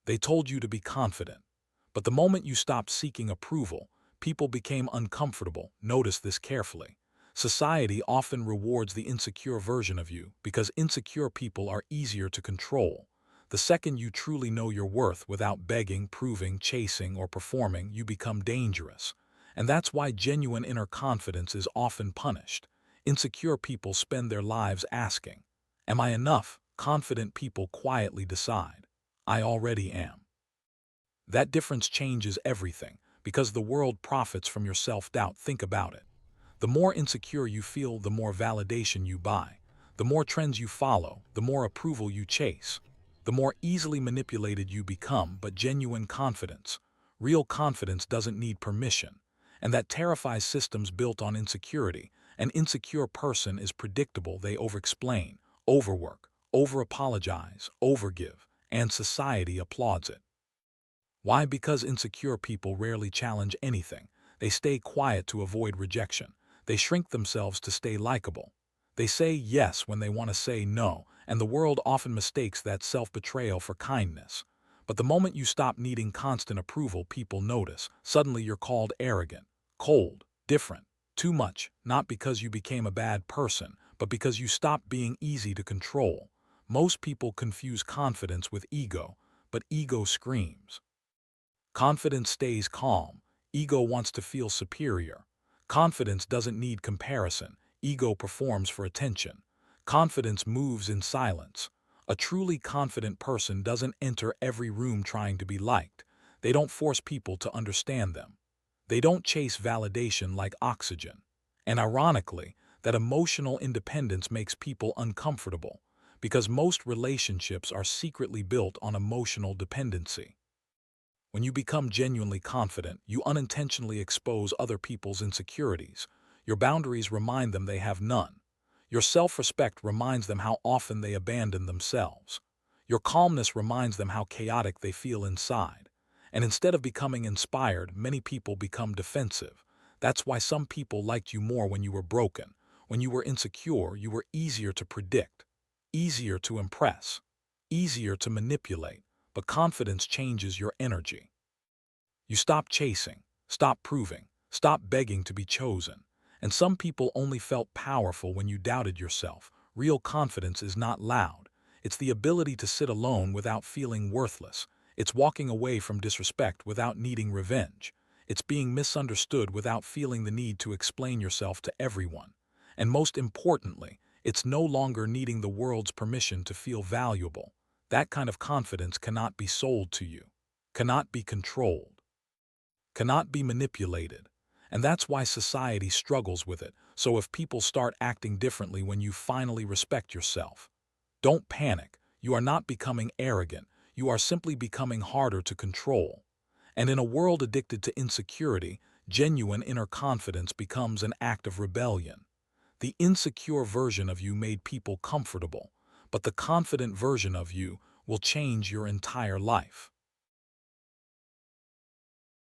They told you to be confident. But the moment you stopped seeking approval, people became uncomfortable. Notice this carefully. Society often rewards the insecure version of you because insecure people are easier to control. The second you truly know your worth without begging, proving, chasing, or performing, you become dangerous. And that's why genuine inner confidence is often punished. Insecure people spend their lives asking, "Am I enough?" Confident people quietly decide, "I already am." That difference changes everything, because the world profits from your self-doubt. Think about it. The more insecure you feel, the more validation you buy. The more trends you follow, the more approval you chase. The more easily manipulated you become. But genuine confidence, real confidence, doesn't need permission. And that terrifies systems built on insecurity. An insecure person is predictable. They overexplain, overwork, over-apologize, overgive, and society applauds it. Why? Because insecure people rarely challenge anything. They stay quiet to avoid rejection. They shrink themselves to stay likable. They say yes when they want to say no, and the world often mistakes that self-betrayal for kindness. But the moment you stop needing constant approval, people notice. Suddenly you're called arrogant, cold, different, too much, not because you became a bad person, but because you stopped being easy to control. Most people confuse confidence with ego, but ego screams. Confidence stays calm. Ego wants to feel superior. Confidence doesn't need comparison. Ego performs for attention. Confidence moves in silence. A truly confident person doesn't enter every room trying to be liked. They don't force people to understand them. They don't chase validation like oxygen. And ironically, that emotional independence makes people uncomfortable, because most relationships are secretly built on emotional dependency. When you become genuinely confident, you unintentionally expose other people's insecurities. Your boundaries remind them they have none. Your self-respect reminds them how often they abandon themselves. Your calmness reminds them how chaotic they feel inside. And instead of becoming inspired, many people become defensive. That's why some people liked you more when you were broken. When you were insecure, you were easier to predict, easier to impress, easier to manipulate. But confidence changes your energy. You stop chasing, stop proving, stop begging to be chosen. And some people only felt powerful when you doubted yourself. Real confidence is not loud. It's the ability to sit alone without feeling worthless. It's walking away from disrespect without needing revenge. It's being misunderstood without feeling the need to explain yourself to everyone. And most importantly, it's no longer needing the world's permission to feel valuable. That kind of confidence cannot be sold to you, cannot be controlled, cannot be manipulated. And that's why society struggles with it. So if people start acting differently when you finally respect yourself, don't panic. You are not becoming arrogant. You are simply becoming harder to control. And in a world addicted to insecurity, genuine inner confidence becomes an act of rebellion. The insecure version of you made people comfortable, but the confident version of you will change your entire life.